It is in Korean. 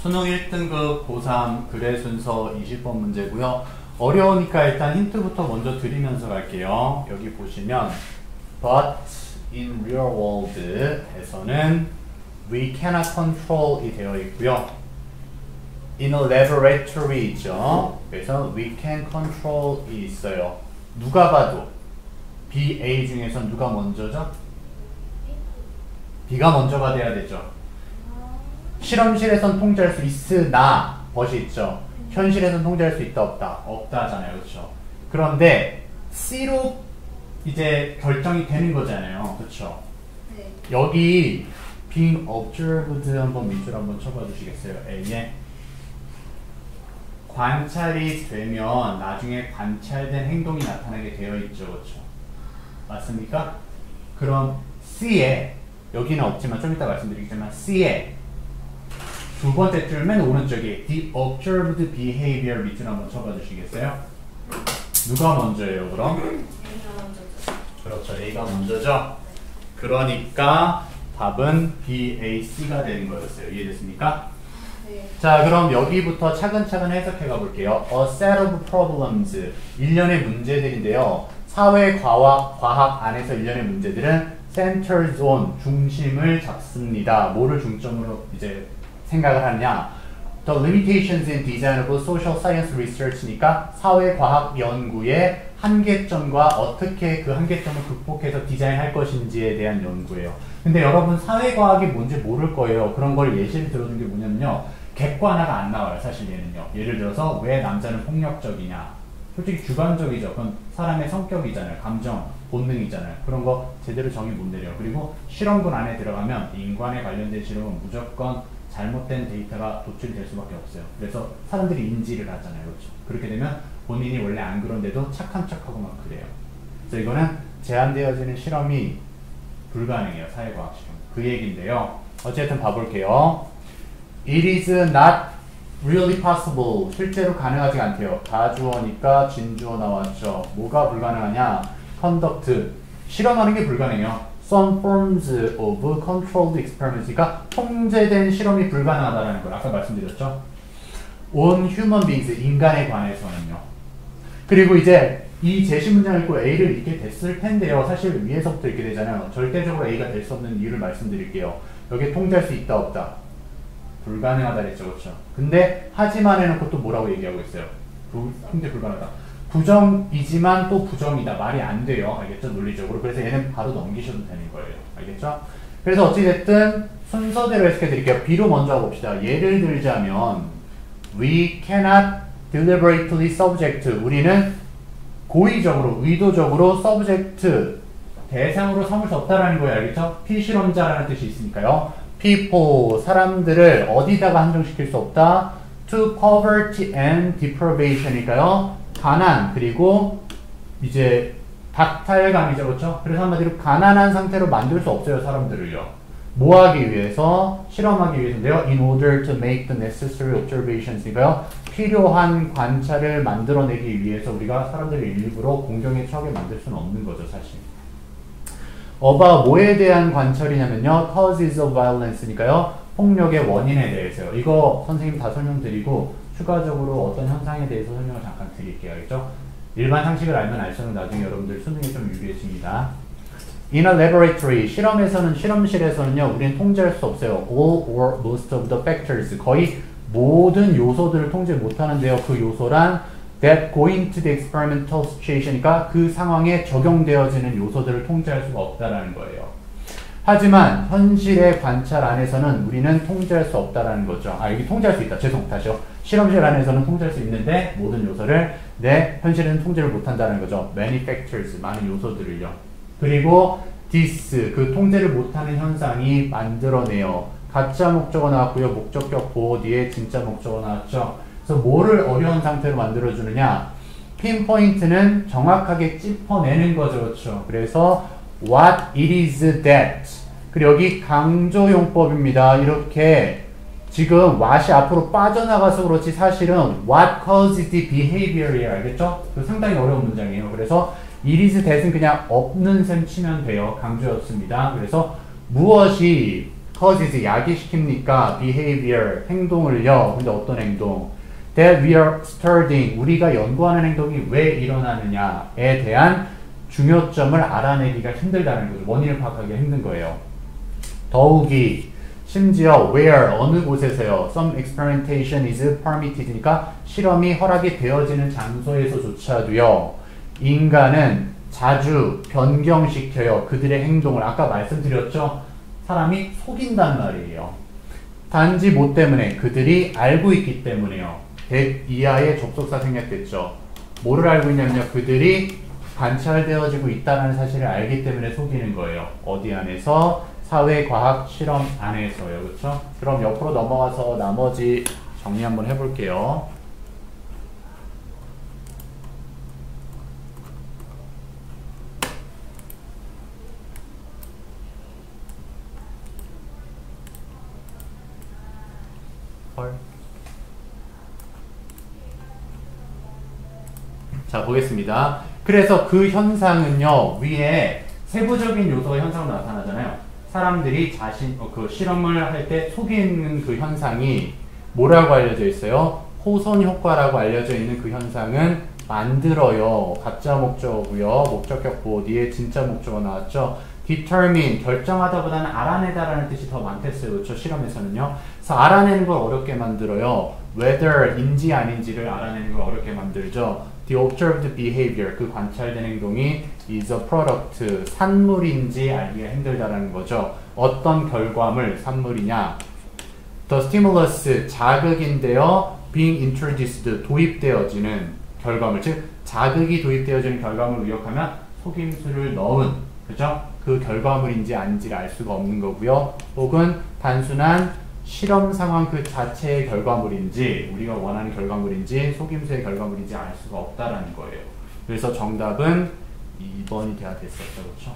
수능 1등급 고3 글의 순서 20번 문제고요. 어려우니까 일단 힌트부터 먼저 드리면서 갈게요. 여기 보시면 But in real world 에서는 we cannot control 이 되어 있고요. In a laboratory 있죠. 그래서 we can control 이 있어요. 누가 봐도 B, A 중에서 누가 먼저죠? B가 먼저가 돼야 되죠. 실험실에선 통제할 수 있으나 벗이 있죠. 현실에선 통제할 수 있다 없다? 없다잖아요. 그렇죠? 그런데 C로 이제 결정이 되는 거잖아요. 그렇죠? 네. 여기 being observed 한번 밑줄 한번 쳐봐 주시겠어요? A에 관찰이 되면 나중에 관찰된 행동이 나타나게 되어 있죠. 그렇죠? 맞습니까? 그럼 C에 여기는 없지만 좀 이따 말씀드리겠지만 C에 두 번째 줄 맨 오른쪽에 The observed behavior 밑줄 한번 쳐봐 주시겠어요? 누가 먼저예요 그럼? A가 먼저죠. 그렇죠. A가 먼저죠. 그러니까 답은 B, A, C가 되는 거였어요. 이해됐습니까? 네. 자 그럼 여기부터 차근차근 해석해 가볼게요. A set of problems 일련의 문제들인데요. 사회 과학 안에서 일련의 문제들은 centers on 중심을 잡습니다. 뭐를 중점으로 이제 생각을 하느냐? The limitations in desirable social science research니까 사회과학 연구의 한계점과 어떻게 그 한계점을 극복해서 디자인할 것인지에 대한 연구예요. 근데 여러분 사회과학이 뭔지 모를 거예요. 그런 걸 예시를 들어준 게 뭐냐면요. 객관화가 안 나와요. 사실 얘는요. 예를 들어서 왜 남자는 폭력적이냐. 솔직히 주관적이죠. 그건 사람의 성격이잖아요. 감정, 본능이잖아요. 그런 거 제대로 정의 못 내려요. 그리고 실험군 안에 들어가면 인간에 관련된 실험은 무조건 잘못된 데이터가 도출될 수밖에 없어요. 그래서 사람들이 인지를 하잖아요. 그렇죠? 그렇게 되면 본인이 원래 안 그런데도 착한 척하고 막 그래요. 그래서 이거는 제한되어지는 실험이 불가능해요. 사회과학 실험. 그 얘기인데요. 어쨌든 봐볼게요. It is not really possible. 실제로 가능하지 않대요. 다주어니까 진주어 나왔죠. 뭐가 불가능하냐? Conduct. 실험하는 게 불가능해요. Some forms of controlled experiments니까 통제된 실험이 불가능하다는 걸 아까 말씀드렸죠. On human beings, 인간에 관해서는요. 그리고 이제 이 제시 문장을 읽고 A를 읽게 됐을 텐데요. 사실 위에서부터 읽게 되잖아요. 절대적으로 A가 될 수 없는 이유를 말씀드릴게요. 여기에 통제할 수 있다 없다? 불가능하다 그랬죠. 그렇죠? 근데 하지만 해놓고 또 뭐라고 얘기하고 있어요? 통제 불가능하다. 부정이지만 또 부정이다. 말이 안 돼요. 알겠죠? 논리적으로. 그래서 얘는 바로 넘기셔도 되는 거예요. 알겠죠? 그래서 어찌됐든 순서대로 해석해 드릴게요. B로 먼저 봅시다. 예를 들자면 We cannot deliberately subject. 우리는 고의적으로, 의도적으로 subject, 대상으로 삼을 수 없다라는 거예요. 알겠죠? 피실험자라는 뜻이 있으니까요. People, 사람들을 어디다가 한정시킬 수 없다? To poverty and deprivation이니까요. 가난 그리고 이제 박탈감이죠. 그렇죠? 그래서 한마디로 가난한 상태로 만들 수 없어요. 사람들을요. 뭐 하기 위해서? 실험하기 위해서인데요. In order to make the necessary observations니까요. 필요한 관찰을 만들어내기 위해서 우리가 사람들을 일부러 공경에 처하게 만들 수는 없는 거죠. 사실. about 뭐에 대한 관찰이냐면요. causes of violence니까요. 폭력의 원인에 대해서요. 이거 선생님 다 설명드리고 추가적으로 어떤 현상에 대해서 설명을 잠깐 드릴게요. 알겠죠? 일반 상식을 알면 알수록 나중에 여러분들 수능에 좀 유리해집니다. In a laboratory, 실험실에서는요, 우리는 통제할 수 없어요. All or most of the factors, 거의 모든 요소들을 통제 못하는데요. 그 요소란 that go into the experimental situation이니까 그 상황에 적용되어지는 요소들을 통제할 수가 없다라는 거예요. 하지만 현실의 관찰 안에서는 우리는 통제할 수 없다라는 거죠. 여기 통제할 수 있다. 다시요. 실험실 안에서는 통제할 수 있는데 모든 요소를 현실에는 통제를 못한다는 거죠. Many factors, 많은 요소들을요. 그리고 this, 그 통제를 못하는 현상이 만들어내요. 가짜 목적어 나왔고요. 목적격 보호 뒤에 진짜 목적어 나왔죠. 그래서 뭐를 어려운 상태로 만들어주느냐? 핀포인트는 정확하게 짚어내는 거죠. 그렇죠? 그래서 what it is that. 그리고 여기 강조용법입니다. 이렇게 지금 what이 앞으로 빠져나가서 그렇지 사실은 what caused the behavior이에요. 알겠죠? 상당히 어려운 문장이에요. 그래서 it is that은 그냥 없는 셈 치면 돼요. 강조였습니다. 그래서 무엇이 causes 야기시킵니까? behavior 행동을요. 근데 어떤 행동? that we are studying 우리가 연구하는 행동이 왜 일어나느냐에 대한 중요점을 알아내기가 힘들다는 거죠. 원인을 파악하기가 힘든 거예요. 더욱이 심지어 where 어느 곳에서요. some experimentation is permitted니까 실험이 허락이 되어지는 장소에서조차도요. 인간은 자주 변경시켜요. 그들의 행동을 아까 말씀드렸죠. 사람이 속인단 말이에요. 단지 뭐 때문에? 그들이 알고 있기 때문에요. 100 이하의 접속사 생략됐죠. 뭐를 알고 있냐면요. 그들이 관찰되어지고 있다는 사실을 알기 때문에 속이는 거예요. 어디 안에서? 사회과학 실험 안에서요. 그렇죠? 그럼 옆으로 넘어가서 나머지 정리 한번 해볼게요. 자, 보겠습니다. 그래서 그 현상은요, 위에 세부적인 요소가 현상으로 나타나잖아요. 사람들이 그 실험을 할 때 속이는 그 현상이 뭐라고 알려져 있어요? 호선 효과라고 알려져 있는 그 현상은 만들어요. 가짜 목적어고요. 목적격 보호 뒤에 진짜 목적어 나왔죠. determine 결정하다보다는 알아내다라는 뜻이 더 많겠어요. 그렇죠? 실험에서는요. 그래서 알아내는 걸 어렵게 만들어요. whether인지 아닌지를 알아내는 걸 어렵게 만들죠. The observed behavior 그 관찰된 행동이 is a product 산물인지 알기가 힘들다라는 거죠. 어떤 결과물 산물이냐? The stimulus 자극인데요. being introduced 도입되어지는 결과물 즉 자극이 도입되어지는 결과물을 의역하면 속임수를 넣은 그죠? 그 결과물인지 아닌지를 알 수가 없는 거고요. 혹은 단순한 실험 상황 그 자체의 결과물인지 우리가 원하는 결과물인지 속임수의 결과물인지 알 수가 없다라는 거예요. 그래서 정답은 2번이 돼야 됐었죠. 그렇죠?